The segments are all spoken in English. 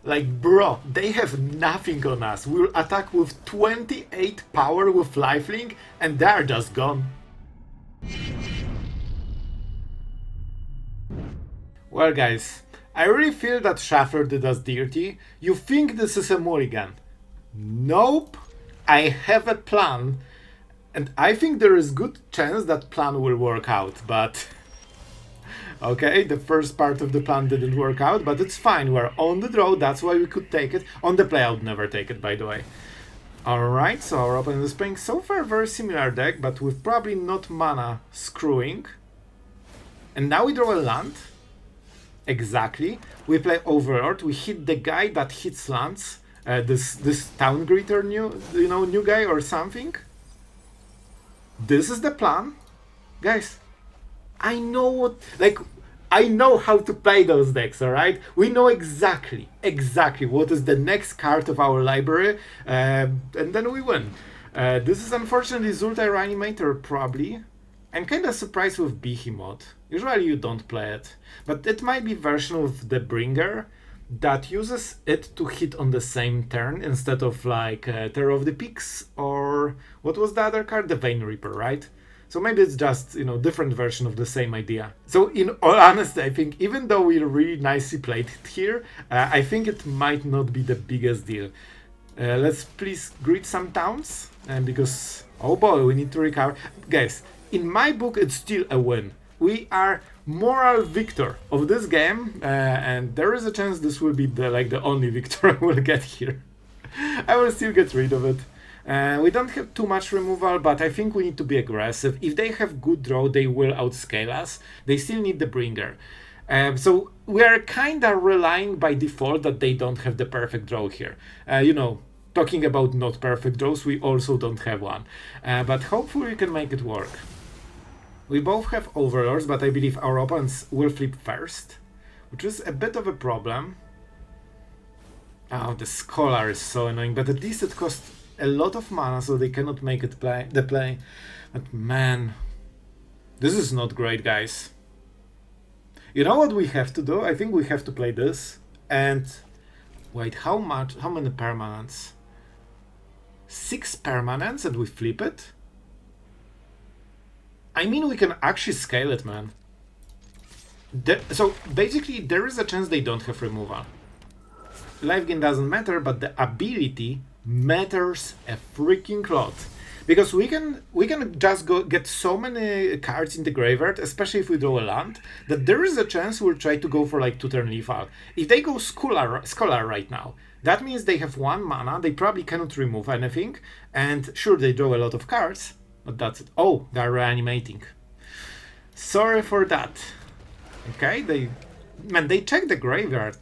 Like, bro, they have nothing on us. We'll attack with 28 power with lifelink, and they're just gone. Well, guys, I really feel that Schaffer did us dirty. You think this is a mulligan? Nope. I have a plan, and I think there is good chance that plan will work out, but... Okay, the first part of the plan didn't work out, but it's fine. We're on the draw, that's why we could take it. On the play, I would never take it, by the way. Alright, so our opponent is playing so far a very similar deck, but with probably not mana screwing. And now we draw a land. Exactly. We play Overlord. We hit the guy that hits lands. This Town Greeter new guy or something. This is the plan. Guys, I know how to play those decks, alright? We know exactly what is the next card of our library, and then we win. This is unfortunately Zultai Reanimator, probably. I'm kinda surprised with Behemoth. Usually you don't play it, but it might be version of the Bringer that uses it to hit on the same turn instead of like Terror of the Peaks, or what was the other card? The Vein Reaper, right? So maybe it's just, different version of the same idea. So in all honesty, I think even though we really nicely played it here, I think it might not be the biggest deal. Let's please greet some towns, because, oh boy, we need to recover. Guys, in my book, it's still a win. We are moral victor of this game, and there is a chance this will be the only victor I will get here. I will still get rid of it. We don't have too much removal, but I think we need to be aggressive. If they have good draw, they will outscale us. They still need the Bringer. So we are kinda relying by default that they don't have the perfect draw here. Talking about not perfect draws, we also don't have one. But hopefully we can make it work. We both have Overlords, but I believe our opponents will flip first, which is a bit of a problem. Oh, the Scholar is so annoying, but at least it costs a lot of mana, so they cannot make it play. But man, this is not great, guys. You know what we have to do? I think we have to play this. And wait, how many permanents? 6 permanents, and we flip it? I mean, we can actually scale it, man. So basically, there is a chance they don't have removal. Life gain doesn't matter, but the ability matters a freaking lot, because we can just go get so many cards in the graveyard, especially if we draw a land, that there is a chance we'll try to go for like 2-turn lethal. If they go Scholar right now, that means they have 1 mana, they probably cannot remove anything, and sure, they draw a lot of cards, but that's it. Oh, they're reanimating. Sorry for that. Okay, they check the graveyard.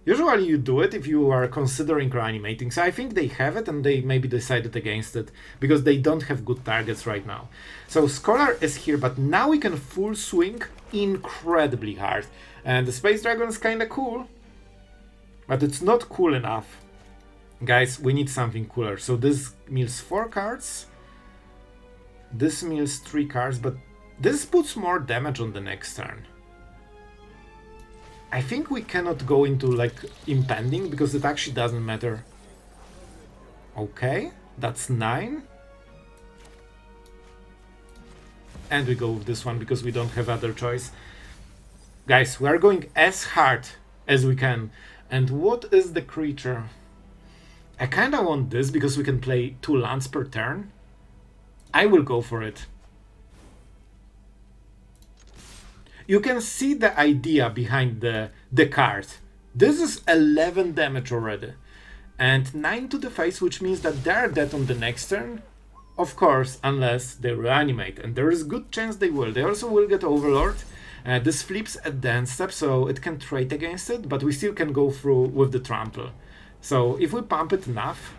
Usually you do it if you are considering reanimating, so I think they have it and they maybe decided against it because they don't have good targets right now. So Scholar is here, but now we can full swing incredibly hard. And the Space Dragon is kinda cool, but it's not cool enough. Guys, we need something cooler. So this mills 4 cards, this mills 3 cards, but this puts more damage on the next turn. I think we cannot go into like impending because it actually doesn't matter. Okay, that's 9. And we go with this one because we don't have other choice. Guys, we are going as hard as we can. And what is the creature? I kinda want this because we can play 2 lands per turn. I will go for it. You can see the idea behind the card. This is 11 damage already. And 9 to the face, which means that they're dead on the next turn. Of course, unless they reanimate. And there is a good chance they will. They also will get Overlord. This flips at the end step, so it can trade against it, but we still can go through with the trample. So if we pump it enough,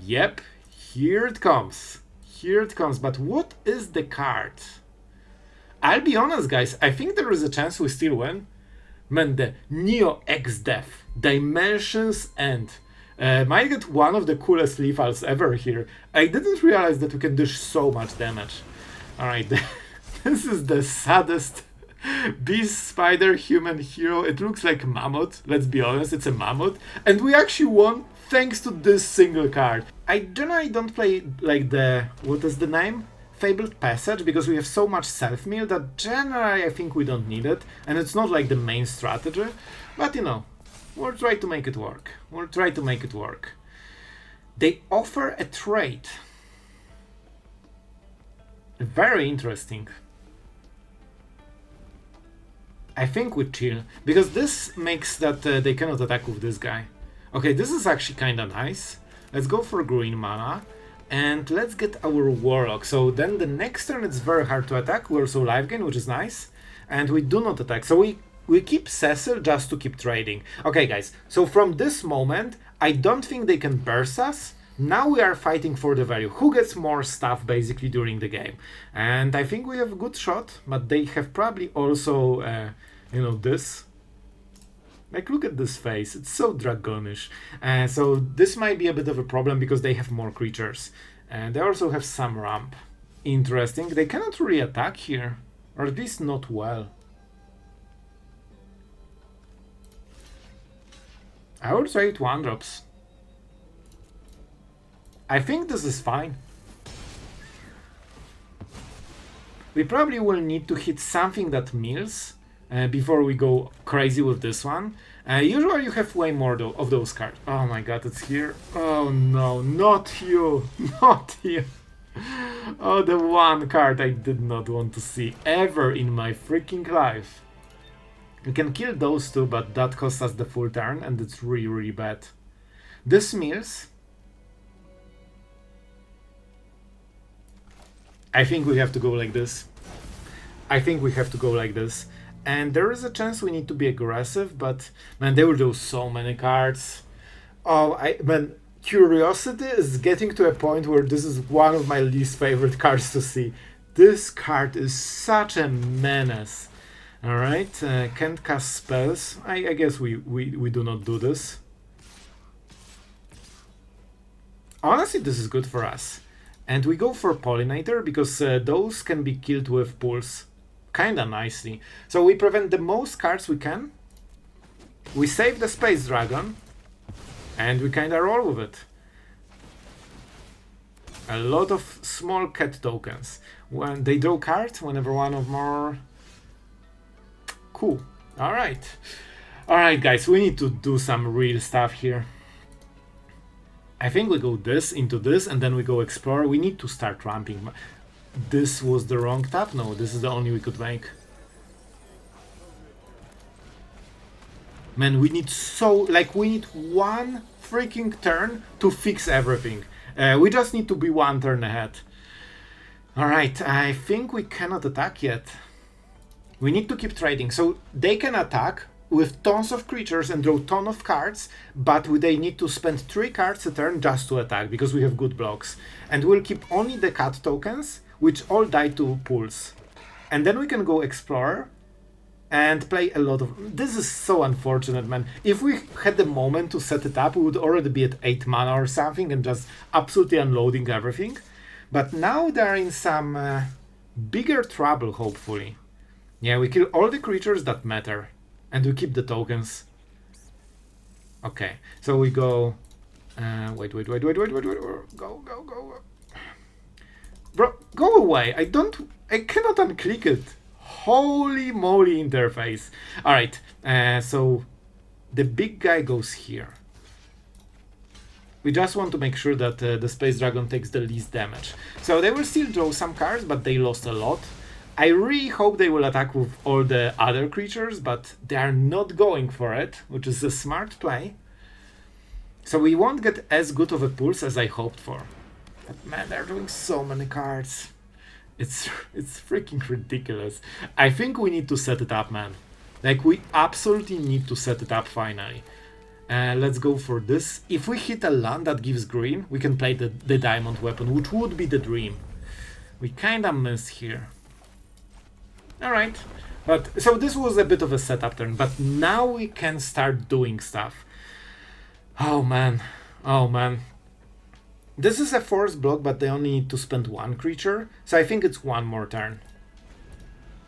yep, here it comes. Here it comes. But what is the card? I'll be honest, guys, I think there is a chance we still win. Man, the Neo Exdeath, Dimensions End. Might get one of the coolest lethals ever here. I didn't realize that we can dish so much damage. Alright, this is the saddest Beast, spider, human, hero. It looks like a mammoth. Let's be honest, it's a mammoth. And we actually won thanks to this single card. I generally don't play like the... what is the name? Fabled Passage, because we have so much self-mill that generally I think we don't need it. And it's not like the main strategy. But you know, we'll try to make it work. We'll try to make it work. They offer a trade. Very interesting. I think we chill, because this makes that they cannot attack with this guy. Okay, this is actually kinda nice. Let's go for green mana, and let's get our Warlock. So then the next turn it's very hard to attack. We also life gain, which is nice, and we do not attack. So we keep Cecil just to keep trading. Okay, guys, so from this moment, I don't think they can burst us. Now we are fighting for the value. Who gets more stuff basically during the game? And I think we have a good shot, but they have probably also, you know, this. Like, look at this face. It's so dragonish. So this might be a bit of a problem because they have more creatures. And they also have some ramp. Interesting. They cannot really attack here. Or at least not well. I would say it one drops. I think this is fine. We probably will need to hit something that mills before we go crazy with this one. Usually you have way more of those cards. Oh my god, it's here. Oh no, not you. Not you. Oh, the one card I did not want to see ever in my freaking life. We can kill those two, but that costs us the full turn and it's really, really bad. This mills. I think we have to go like this. I think we have to go like this. And there is a chance we need to be aggressive, but man, they will do so many cards. Oh, man, Curiosity is getting to a point where this is one of my least favorite cards to see. This card is such a menace. Alright, can't cast spells. I guess we do not do this. Honestly, this is good for us. And we go for Pollinator because those can be killed with Pulse kinda nicely. So we prevent the most cards we can. We save the Space Dragon. And we kinda roll with it. A lot of small cat tokens. When they draw cards, whenever one of more... Cool. Alright. Alright guys, we need to do some real stuff here. I think we go this into this and then we go explore. We need to start ramping. This was the wrong tap? No, this is the only we could make. Man, we need we need one freaking turn to fix everything. We just need to be one turn ahead. Alright, I think we cannot attack yet. We need to keep trading. So they can attack with tons of creatures and draw ton of cards, but they need to spend 3 cards a turn just to attack, because we have good blocks. And we'll keep only the cat tokens, which all die to Pulse. And then we can go Explorer and play a lot of... This is so unfortunate, man. If we had the moment to set it up, we would already be at 8 mana or something and just absolutely unloading everything. But now they're in some bigger trouble, hopefully. Yeah, we kill all the creatures that matter. And we keep the tokens. Okay, so we go... wait. Go. Bro, go away. I cannot unclick it. Holy moly interface. Alright, so the big guy goes here. We just want to make sure that the Space Dragon takes the least damage. So they will still draw some cards, but they lost a lot. I really hope they will attack with all the other creatures, but they are not going for it, which is a smart play. So we won't get as good of a pulse as I hoped for. But man, they're doing so many cards. It's freaking ridiculous. I think we need to set it up, man. Like, we absolutely need to set it up finally. Let's go for this. If we hit a land that gives green, we can play the diamond weapon, which would be the dream. We kinda miss here. Alright, but so this was a bit of a setup turn, but now we can start doing stuff. Oh man. This is a force block, but they only need to spend 1 creature, so I think it's 1 more turn.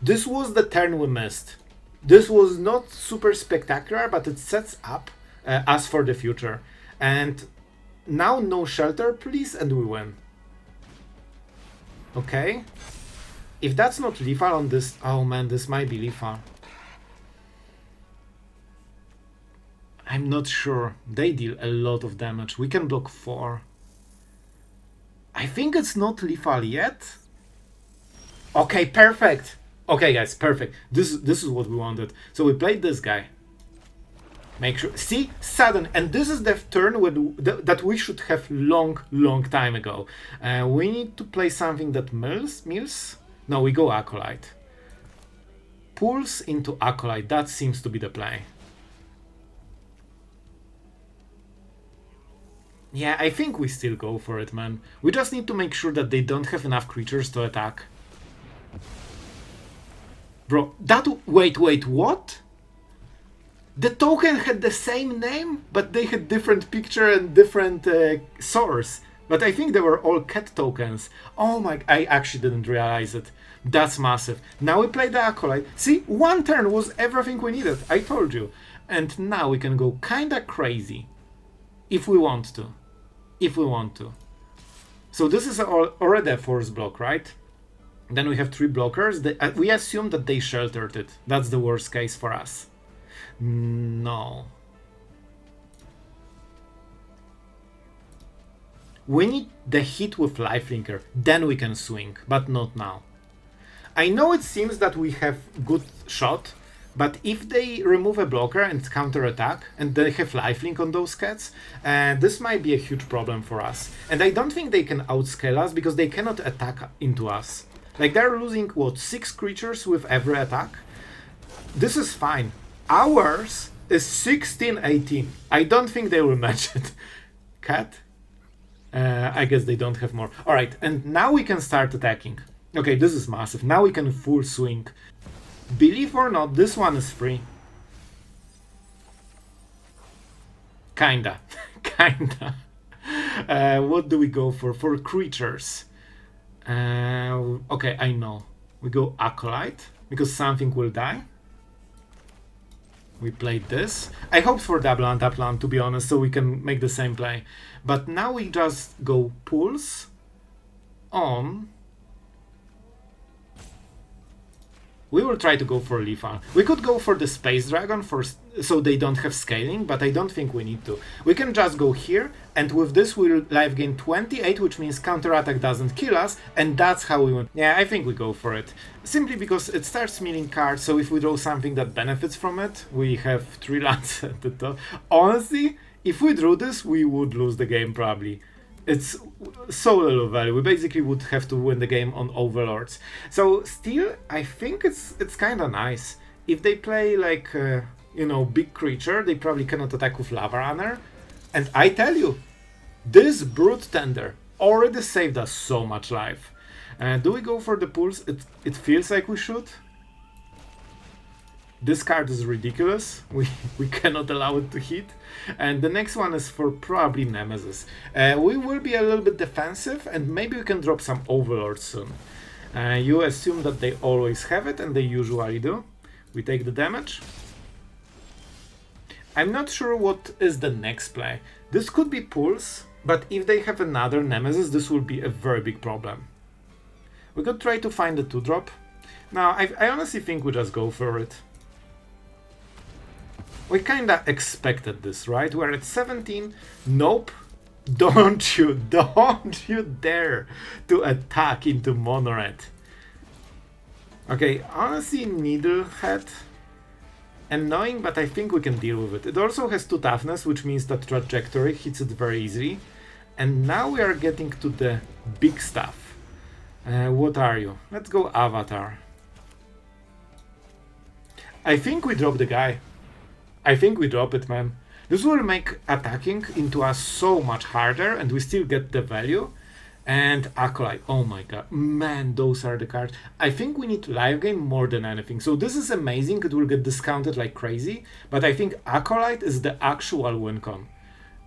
This was the turn we missed. This was not super spectacular, but it sets up us for the future. And now no shelter, please, and we win. Okay. If that's not lethal on this... Oh man, this might be lethal. I'm not sure. They deal a lot of damage. We can block 4. I think it's not lethal yet. Okay, perfect. Okay, guys, perfect. This is what we wanted. So we played this guy. Make sure. See, sudden, and this is the turn that we should have long time ago. We need to play something that mills. No, we go Acolyte. Pulse into Acolyte. That seems to be the play. Yeah, I think we still go for it, man. We just need to make sure that they don't have enough creatures to attack. Bro, that... Wait, what? The token had the same name, but they had different picture and different source. But I think they were all cat tokens. Oh my... I actually didn't realize it. That's massive. Now we play the Acolyte. See, one turn was everything we needed. I told you. And now we can go kinda crazy. If we want to. If we want to. So this is already a force block, right? Then we have 3 blockers. We assume that they sheltered it. That's the worst case for us. No. We need the hit with Lifelinker. Then we can swing, but not now. I know it seems that we have good shot, but if they remove a blocker and counter attack, and they have lifelink on those cats, this might be a huge problem for us. And I don't think they can outscale us because they cannot attack into us. Like, they're losing, what, 6 creatures with every attack? This is fine. Ours is 16-18. I don't think they will match it. Cat? I guess they don't have more. Alright, and now we can start attacking. Okay, this is massive. Now we can full swing. Believe or not, this one is free. Kinda. Kinda. What do we go for? For creatures. Okay, I know. We go Acolyte, because something will die. We played this. I hoped for double untap land, to be honest, so we can make the same play. But now we just go Pulse on... We will try to go for lethal. We could go for the Space Dragon so they don't have scaling, but I don't think we need to. We can just go here, and with this we'll life gain 28, which means counterattack doesn't kill us, and that's how we win. Yeah, I think we go for it. Simply because it starts milling cards, so if we draw something that benefits from it, we have 3 lands at the top. Honestly, if we drew this, we would lose the game probably. It's so little value. We basically would have to win the game on Overlords. So still, I think it's kind of nice. If they play like, you know, big creature, they probably cannot attack with Lava Runner. And I tell you, this Broodtender already saved us so much life. Do we go for the Pulse? It feels like we should. This card is ridiculous. We cannot allow it to hit. And the next one is for probably Nemesis. We will be a little bit defensive, and maybe we can drop some Overlords soon. You assume that they always have it, and they usually do. We take the damage. I'm not sure what is the next play. This could be Pulse, but if they have another Nemesis, this will be a very big problem. We could try to find a 2-drop. Now, I honestly think we just go for it. We kinda expected this, right? We're at 17. Nope. Don't you dare to attack into Monored. Okay, honestly, Needlehead. Annoying, but I think we can deal with it. It also has 2 toughness, which means that Trajectory hits it very easily. And now we are getting to the big stuff. What are you? Let's go Avatar. I think we drop the guy. I think we drop it, man. This will make attacking into us so much harder, and we still get the value. And Acolyte, oh my god, man, those are the cards. I think we need live game more than anything. So this is amazing, it will get discounted like crazy, but I think Acolyte is the actual win con.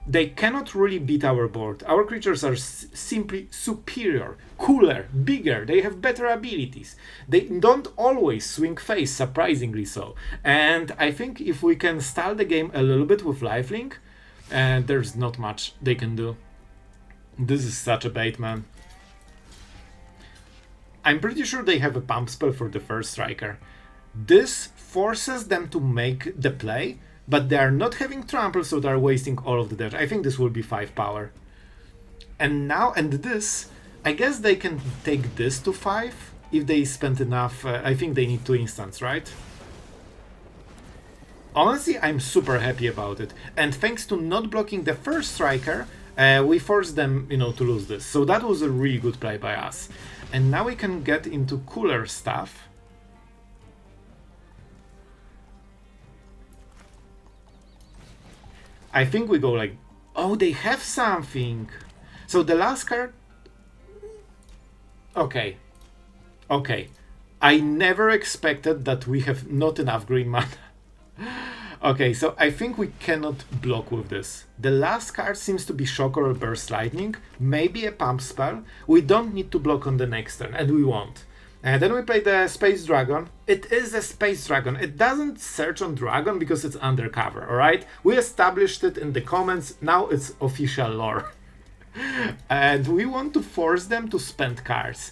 they cannot really beat our board. Our creatures are simply superior, cooler, bigger, they have better abilities. They don't always swing face, surprisingly so. And I think if we can stall the game a little bit with lifelink, there's not much they can do. This is such a bait, man. I'm pretty sure they have a pump spell for the first striker. This forces them to make the play, but they are not having trample, so they are wasting all of the damage. I think this will be 5 power. And now, and this, I guess they can take this to 5 if they spend enough. I think they need 2 instants, right? Honestly, I'm super happy about it. And thanks to not blocking the first striker, we forced them, to lose this. So that was a really good play by us. And now we can get into cooler stuff. I think we go like, oh, they have something. So the last card. Okay. I never expected that we have not enough green mana. Okay, so I think we cannot block with this. The last card seems to be Shocker or Burst Lightning, maybe a pump spell. We don't need to block on the next turn, and we won't. And then we play the Space Dragon. It is a Space Dragon. It doesn't search on Dragon because it's undercover, alright? We established it in the comments, now it's official lore. And we want to force them to spend cards.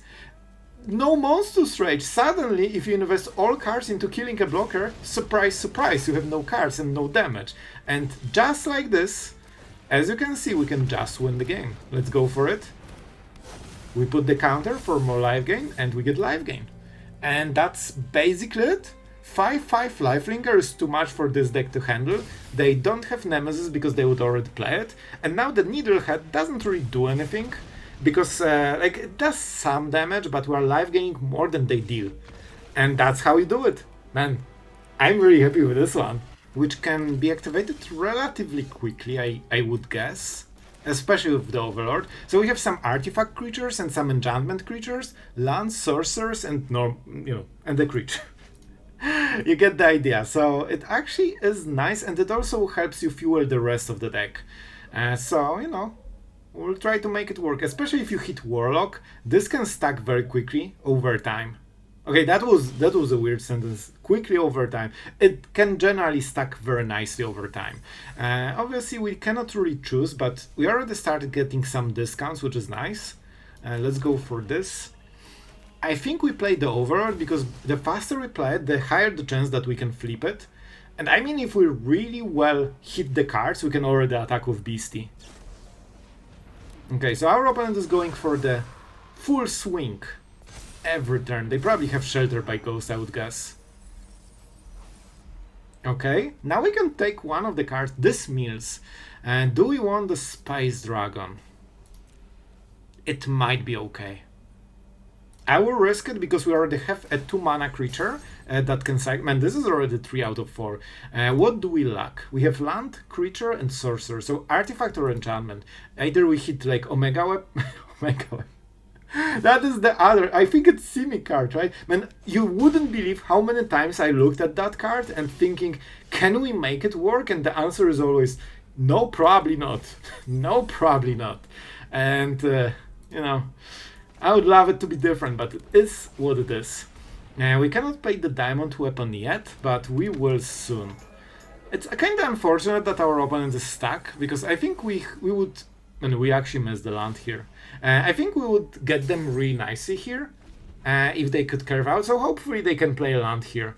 No Monstrous Rage. Suddenly, if you invest all cards into killing a blocker, surprise, surprise, you have no cards and no damage. And just like this, as you can see, we can just win the game. Let's go for it. We put the counter for more life gain, and we get life gain. And that's basically it. 5/5 lifelinker is too much for this deck to handle. They don't have Nemesis because they would already play it. And now the Needlehead doesn't really do anything. Because it does some damage, but we're life gaining more than they deal. And that's how we do it. Man, I'm really happy with this one. Which can be activated relatively quickly, I would guess. Especially with the Overlord. So we have some artifact creatures and some enchantment creatures, lands, sorcerers, and and the creature. You get the idea. So it actually is nice, and it also helps you fuel the rest of the deck. We'll try to make it work, especially if you hit Warlock. This can stack very quickly over time. Okay, that was a weird sentence. Quickly over time. It can generally stack very nicely over time. Obviously, we cannot really choose, but we already started getting some discounts, which is nice. Let's go for this. I think we play the Overlord because the faster we play it, the higher the chance that we can flip it. And I mean, if we really well hit the cards, we can already attack with Beastie. Okay, so our opponent is going for the full swing every turn. They probably have Shelter by Ghost, I would guess. Okay, now we can take one of the cards, this Mills. And do we want the Space Dragon? It might be okay. I will risk it because we already have a 2-mana creature that can cycle. Man, this is already 3 out of 4. What do we lack? We have land, creature, and sorcerer. So artifact or enchantment. Either we hit like Omega Web. Omega Web. That is the other. I think it's Simic card, right? Man, you wouldn't believe how many times I looked at that card and thinking, can we make it work? And the answer is always, no, probably not. No, probably not. And, I would love it to be different, but it is what it is. We cannot play the diamond weapon yet, but we will soon. It's kind of unfortunate that our opponent is stuck, because I think we would... And we actually missed the land here. I think we would get them really nicely here, if they could curve out, so hopefully they can play a land here.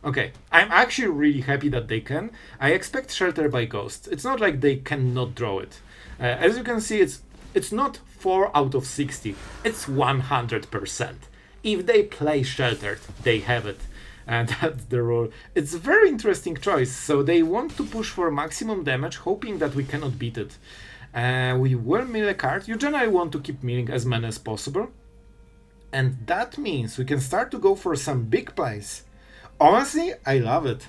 Okay, I'm actually really happy that they can. I expect Shelter by Ghost. It's not like they cannot draw it. As you can see, it's not 4 out of 60, it's 100%. If they play Sheltered, they have it. And that's the rule. It's a very interesting choice. So they want to push for maximum damage, hoping that we cannot beat it. We will mill a card. You generally want to keep milling as many as possible. And that means we can start to go for some big plays. Honestly, I love it.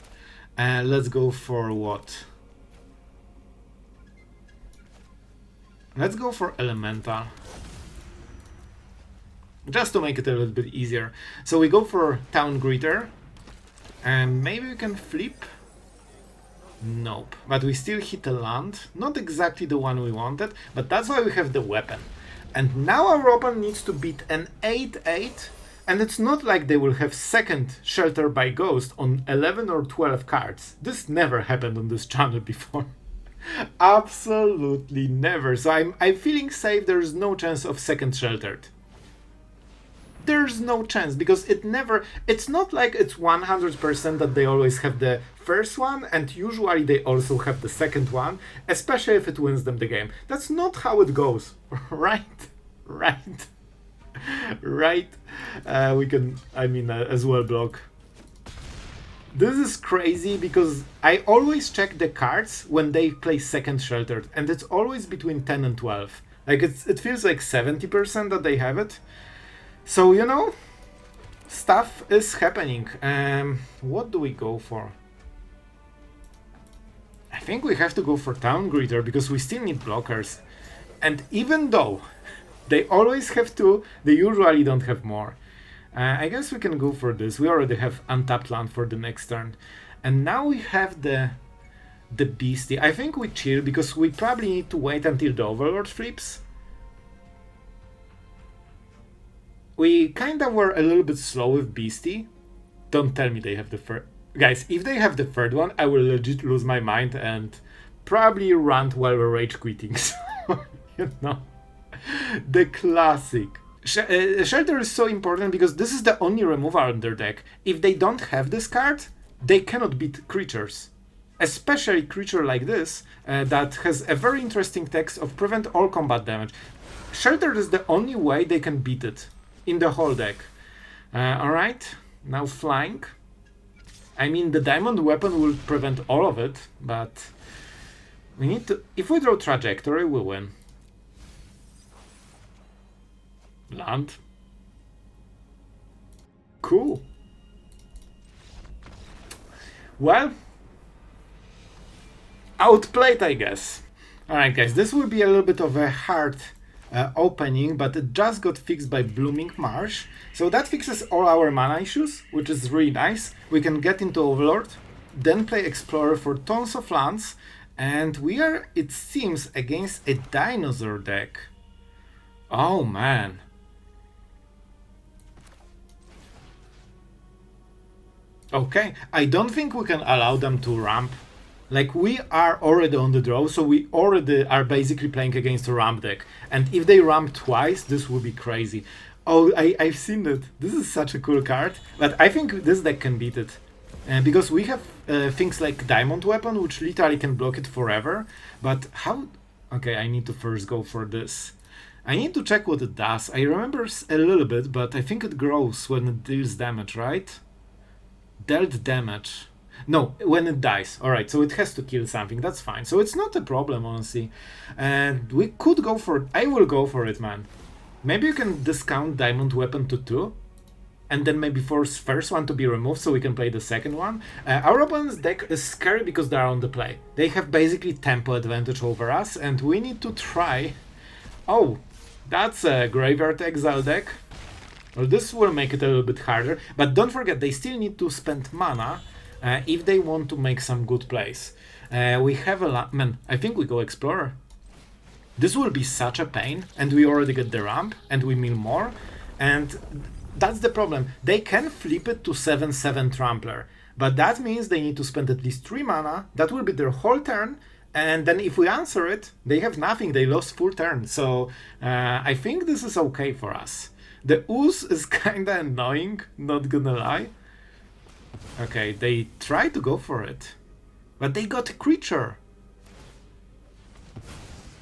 Let's go for what? Let's go for Elemental. Just to make it a little bit easier. So we go for Town Greeter. And maybe we can flip Nope. But we still hit a land. Not exactly the one we wanted, but that's why we have the weapon. And now our opponent needs to beat an 8-8, and it's not like they will have second Shelter by Ghost on 11 or 12 cards. This never happened on this channel before. Absolutely never. So I'm feeling safe. There is no chance of second Sheltered. There's no chance, because it's not like it's 100% that they always have the first one, and usually they also have the second one, especially if it wins them the game. That's not how it goes. Right. We can, as well block. This is crazy, because I always check the cards when they play second Sheltered, and it's always between 10 and 12. Like, it feels like 70% that they have it. So, you know, stuff is happening. What do we go for? I think we have to go for Town Greeter, because we still need blockers. And even though they always have two, they usually don't have more. I guess we can go for this. We already have untapped land for the next turn. And now we have the Beastie. I think we chill, because we probably need to wait until the Overlord flips. We kinda were a little bit slow with Beastie. Don't tell me they have the third. Guys, if they have the third one, I will legit lose my mind and probably rant while we're rage quitting. So, you know, the classic. Shelter is so important because this is the only removal on their deck. If they don't have this card, they cannot beat creatures. Especially creature like this, that has a very interesting text of prevent all combat damage. Shelter is the only way they can beat it in the whole deck. Alright, now flying. I mean, the diamond weapon will prevent all of it, but we need to... If we draw trajectory, we win. Land. Cool. Well, outplayed, I guess. Alright, guys, this will be a little bit of a hard opening, but it just got fixed by Blooming Marsh. So that fixes all our mana issues, which is really nice. We can get into Overlord, then play Explorer for tons of lands, and we are, it seems, against a dinosaur deck. Oh man. Okay, I don't think we can allow them to ramp. Like, we are already on the draw, so we already are basically playing against a ramp deck. And if they ramp twice, this would be crazy. Oh, I've seen it. This is such a cool card. But I think this deck can beat it. Because we have things like Diamond Weapon, which literally can block it forever. But how... Okay, I need to first go for this. I need to check what it does. I remember a little bit, but I think it grows when it deals damage, right? Dealt damage. No, when it dies. Alright, so it has to kill something. That's fine. So it's not a problem, honestly. And we could go for it. I will go for it, man. Maybe you can discount Diamond Weapon to 2. And then maybe force first one to be removed so we can play the second one. Our opponent's deck is scary because they are on the play. They have basically tempo advantage over us. And we need to try... Oh, that's a Graveyard Exile deck. Well, this will make it a little bit harder. But don't forget, they still need to spend mana if they want to make some good plays. We have a lot... Man, I think we go Explorer. This will be such a pain, and we already get the ramp, and we mill more, and that's the problem. They can flip it to 7/7 Trampler, but that means they need to spend at least 3 mana. That will be their whole turn, and then if we answer it, they have nothing. They lost full turn, so I think this is okay for us. The Ooze is kinda annoying, not gonna lie. Okay, they try to go for it, but they got a creature.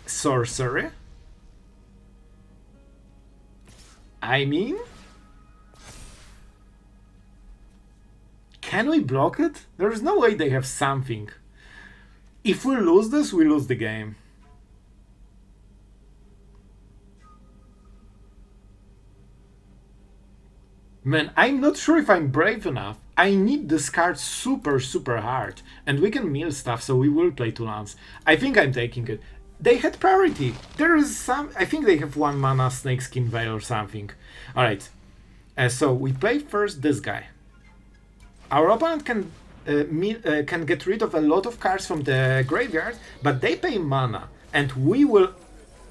Sorcery? I mean... Can we block it? There's no way they have something. If we lose this, we lose the game. Man, I'm not sure if I'm brave enough. I need this card super hard. And we can mill stuff, so we will play 2 lands. I think I'm taking it. They had priority. There is some... I think they have 1 mana Snakeskin Veil or something. Alright. So we play first this guy. Our opponent can can get rid of a lot of cards from the graveyard, but they pay mana, and we will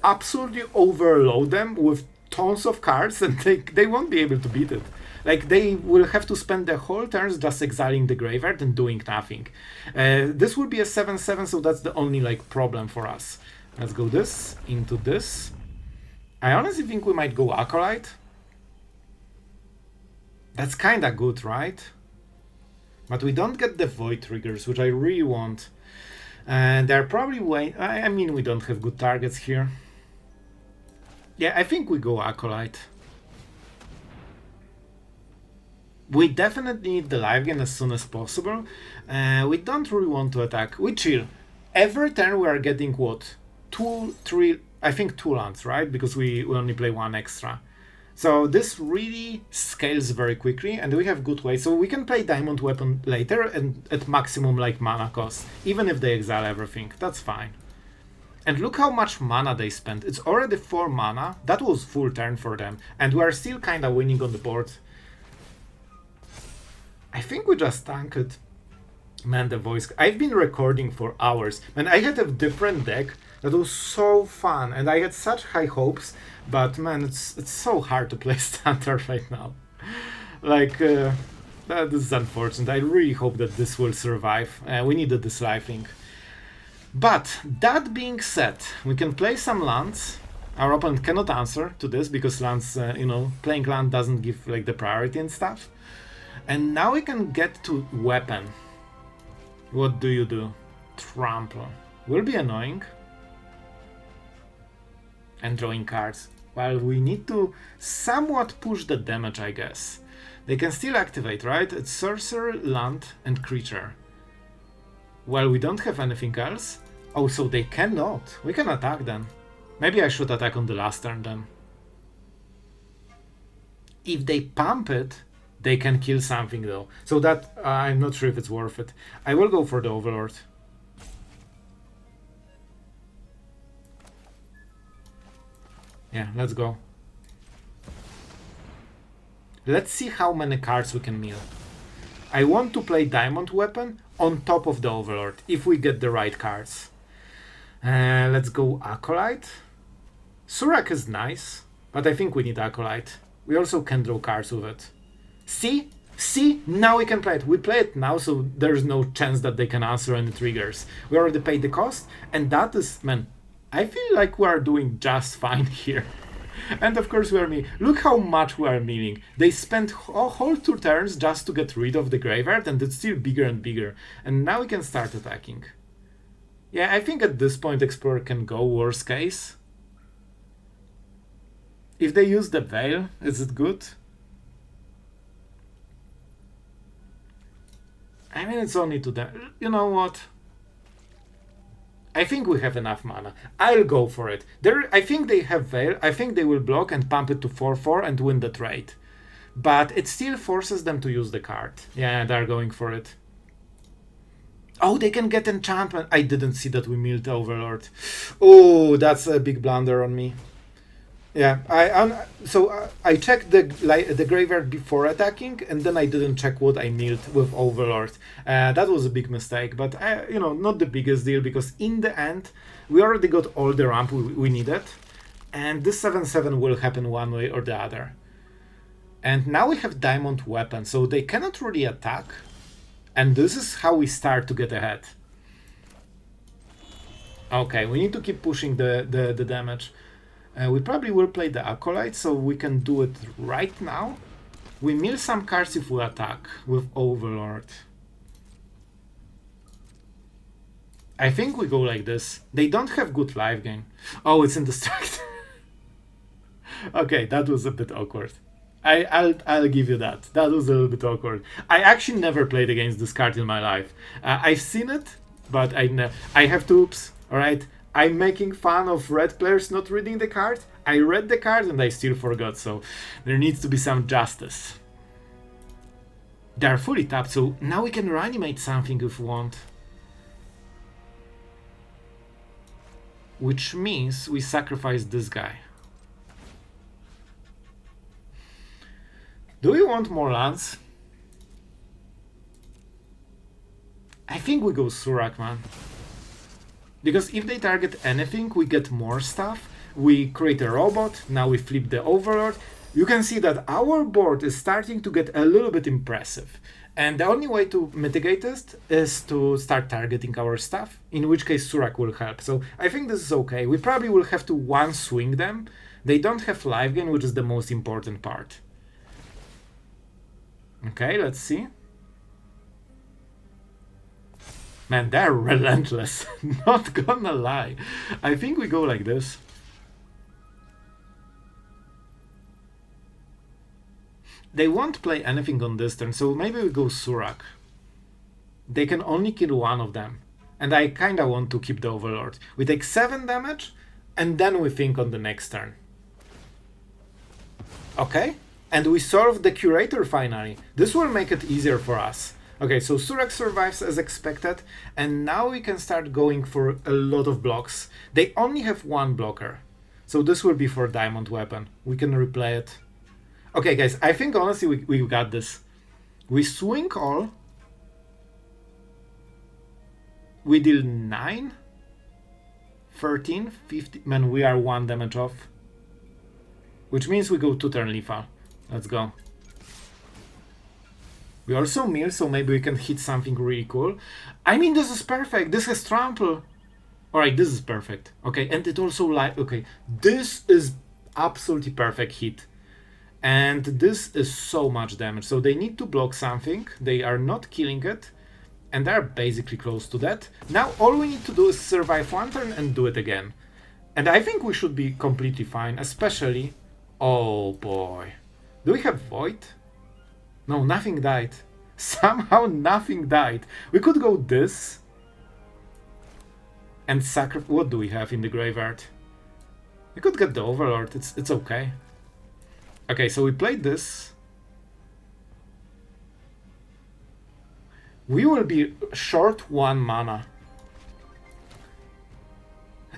absolutely overload them with tons of cards, and they won't be able to beat it. Like, they will have to spend the whole turns just exiling the graveyard and doing nothing. This will be a 7/7, so that's the only like problem for us. Let's go this into this. I honestly think we might go Acolyte. That's kinda good, right? But we don't get the Void triggers, which I really want. And they're probably way... I mean, we don't have good targets here. Yeah, I think we go Acolyte. We definitely need the live gain as soon as possible. We don't really want to attack. We chill. Every turn we are getting what? 2, 3... I think 2 lands, right? Because we only play 1 extra. So this really scales very quickly, and we have good ways. So we can play Diamond Weapon later and at maximum like mana cost, even if they exile everything. That's fine. And look how much mana they spent. It's already 4 mana. That was full turn for them. And we are still kind of winning on the board. I think we just tanked it. Man, the voice... I've been recording for hours. Man, I had a different deck that was so fun. And I had such high hopes. But man, it's so hard to play Standard right now. Like, this is unfortunate. I really hope that this will survive. We needed this life thing. But that being said, we can play some lands. Our opponent cannot answer to this because lands, playing land doesn't give like the priority and stuff. And now we can get to weapon. What do you do? Trample. Will be annoying. And drawing cards. Well, we need to somewhat push the damage, I guess. They can still activate, right? It's sorcerer, land, and creature. Well, we don't have anything else. Oh, so they cannot. We can attack then. Maybe I should attack on the last turn then. If they pump it, they can kill something though. So that, I'm not sure if it's worth it. I will go for the Overlord. Yeah, let's go. Let's see how many cards we can mill. I want to play Diamond Weapon on top of the Overlord, if we get the right cards. Let's go Acolyte. Surrak is nice, but I think we need Acolyte. We also can draw cards with it. See? See? Now we can play it. We play it now, so there's no chance that they can answer any triggers. We already paid the cost, and that is... Man, I feel like we are doing just fine here. And of course we are milling. Look how much we are milling. They spent whole 2 turns just to get rid of the graveyard, and it's still bigger and bigger. And now we can start attacking. Yeah, I think at this point Explorer can go worst case. If they use the Veil, is it good? I mean, it's only 2 damage. You know what? I think we have enough mana. I'll go for it. I think they have Veil. I think they will block and pump it to 4/4 and win the trade. But it still forces them to use the card. Yeah, they're going for it. Oh, they can get enchantment. I didn't see that we milled Overlord. Oh, that's a big blunder on me. Yeah, I checked the graveyard before attacking, and then I didn't check what I milled with Overlord. That was a big mistake, but not the biggest deal, because in the end we already got all the ramp we needed, and this 7/7 will happen one way or the other. And now we have Diamond Weapon, so they cannot really attack, and this is how we start to get ahead. Okay, we need to keep pushing the damage. We probably will play the Acolyte, so we can do it right now. We mill some cards if we attack with Overlord. I think we go like this. They don't have good life gain. Oh, it's indestructible. Okay, that was a bit awkward. I'll give you that. That was a little bit awkward. I actually never played against this card in my life. I've seen it, but I have to oops, alright? I'm making fun of red players not reading the card. I read the card and I still forgot, so there needs to be some justice. They're fully tapped, so now we can reanimate something if we want. Which means we sacrifice this guy. Do we want more lands? think we go Surrak, man. Because if they target anything, we get more stuff. We create a robot, now we flip the Overlord. You can see that our board is starting to get a little bit impressive. And the only way to mitigate this is to start targeting our stuff, in which case Surrak will help. So I think this is okay. We probably will have to one swing them. They don't have life gain, which is the most important part. Okay, let's see. Man, they're relentless. Not gonna lie. I think we go like this. They won't play anything on this turn, so maybe we go Surrak. They can only kill one of them. And I kinda want to keep the Overlord. We take 7 damage, and then we think on the next turn. Okay, and we solve the Curator finally. This will make it easier for us. Okay, so Surrak survives as expected, and now we can start going for a lot of blocks. They only have 1 blocker, so this will be for Diamond Weapon. We can replay it. Okay, guys, I think honestly we got this. We swing all. We deal 9, 13, 15. Man, we are 1 damage off. Which means we go 2 turn lethal. Let's go. We also mill, so maybe we can hit something really cool. I mean, this is perfect. This has trample. Alright, this is perfect. Okay, and it also like, okay, this is absolutely perfect hit. And this is so much damage. So they need to block something. They are not killing it. And they're basically close to that. Now all we need to do is survive 1 turn and do it again. And I think we should be completely fine, especially... Oh boy. Do we have Void? No, nothing died. Somehow nothing died. We could go this. And sacrifice... What do we have in the graveyard? We could get the Overlord. It's okay. Okay, so we played this. We will be short 1 mana.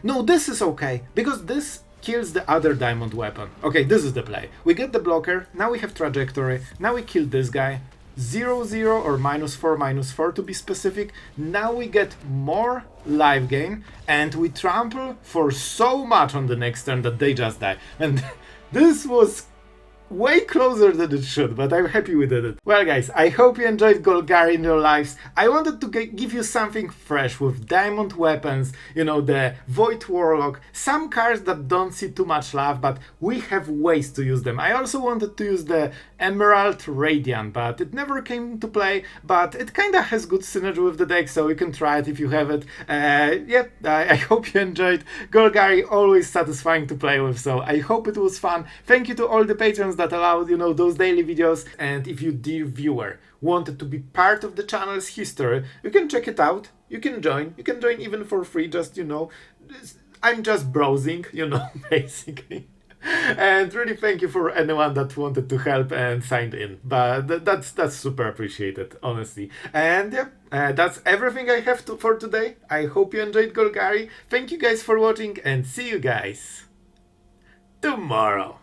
No, this is okay, because this kills the other diamond weapon. Okay, this is the play. We get the blocker, now we have trajectory, now we kill this guy. 0/0 or -4/-4 to be specific. Now we get more life gain, and we trample for so much on the next turn that they just die. And this was way closer than it should, but I'm happy we did it. Well guys, I hope you enjoyed Golgari in your lives. I wanted to give you something fresh with diamond weapons, you know, the Void Warlock, some cards that don't see too much love, but we have ways to use them. I also wanted to use the Emerald Radian, but it never came into play, but it kinda has good synergy with the deck, so you can try it if you have it. Yep, I hope you enjoyed. Golgari, always satisfying to play with, so I hope it was fun. Thank you to all the patrons that allowed, you know, those daily videos. And if you, dear viewer, wanted to be part of the channel's history, you can check it out. You can join even for free, just, you know, I'm just browsing, you know, basically. And really thank you for anyone that wanted to help and signed in, but that's super appreciated, honestly. And yeah, that's everything I have for today. I hope you enjoyed Golgari. Thank you guys for watching, and see you guys tomorrow.